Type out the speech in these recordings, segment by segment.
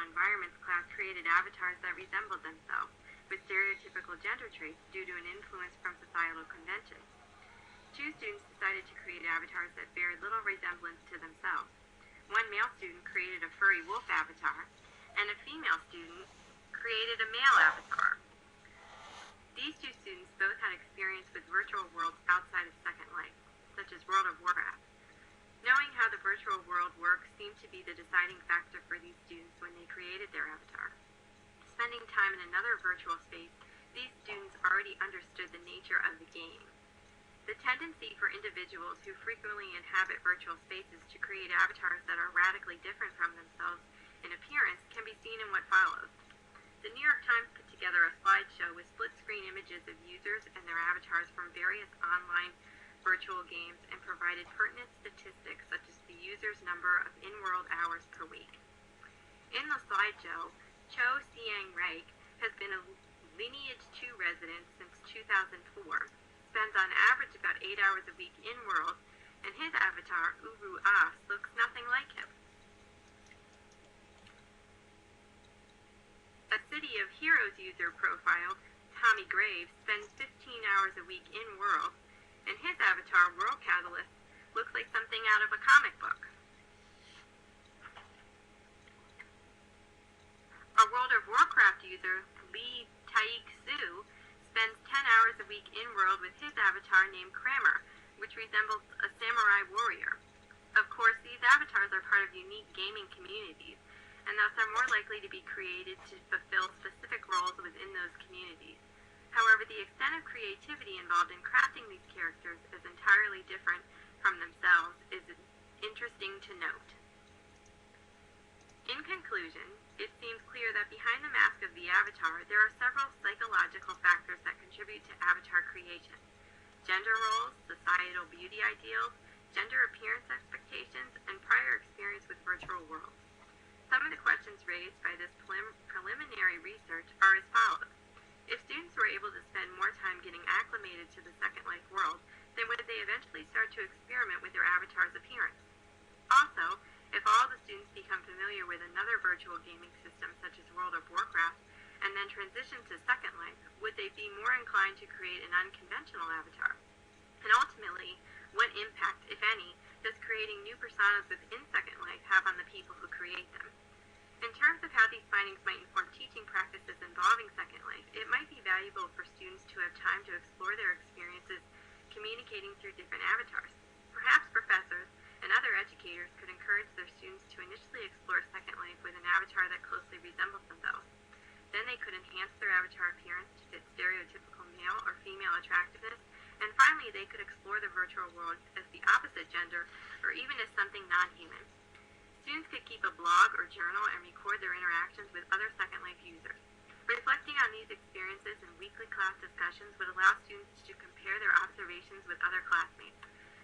environments class created avatars that resembled themselves, with stereotypical gender traits due to an influence from societal conventions. Two students decided to create avatars that bear little resemblance to themselves. One male student created a furry wolf avatar, and a female student created a male avatar. These two students both had experience with virtual worlds outside of Second Life, such as World of Warcraft. Knowing how the virtual world works seemed to be the deciding factor for these students when they created their avatar. Spending time in another virtual space, these students already understood the nature of the game. The tendency for individuals who frequently inhabit virtual spaces to create avatars that are radically different from themselves in appearance can be seen in what follows. The New York Times put together a slideshow with split-screen images of users and their avatars from various online virtual games and provided pertinent statistics such as the user's number of in-world hours per week. In the slideshow, Cho Siang-Raik has been a Lineage 2 resident since 2004, spends on average about 8 hours a week in-world, and his avatar, Uru As, looks nothing like him. A City of Heroes user profile, Tommy Graves, spends 15 hours a week in-world, and his avatar, World Catalyst, looks like something out of a comic book. A World of Warcraft user, Lee Taik-Su, spends 10 hours a week in-world with his avatar named Kramer, which resembles a samurai warrior. Of course, these avatars are part of unique gaming communities, and thus are more likely to be created to fulfill specific roles within those communities. However, the extent of creativity involved in crafting these characters as entirely different from themselves is interesting to note. In conclusion, it seems clear that behind the mask of the avatar, there are several psychological factors that contribute to avatar creation. Gender roles, societal beauty ideals, gender appearance expectations, and prior experience with virtual worlds. Some of the questions raised by this preliminary research are as follows. If students were able to spend more time getting acclimated to the Second Life world, then would they eventually start to experiment with their avatar's appearance? Also, if all the students become familiar with another virtual gaming system such as World of Warcraft, and then transition to Second Life, would they be more inclined to create an unconventional avatar? And ultimately, what impact, if any, does creating new personas within Second Life have on the people who create them? In terms of how these findings might inform teaching practices involving Second Life, it might be valuable for students to have time to explore their experiences communicating through different avatars. Perhaps professors and other educators could encourage their students to initially explore Second Life with an avatar that closely resembles themselves. Then they could enhance their avatar appearance to fit stereotypical male or female attractiveness, and finally they could explore the virtual world as the opposite gender or even as something non-human. Students could keep a blog or journal and record their interactions with other Second Life users. Reflecting on these experiences in weekly class discussions would allow students to compare their observations with other classmates.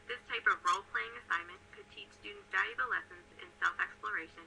This type of role-playing assignment could teach students valuable lessons in self-exploration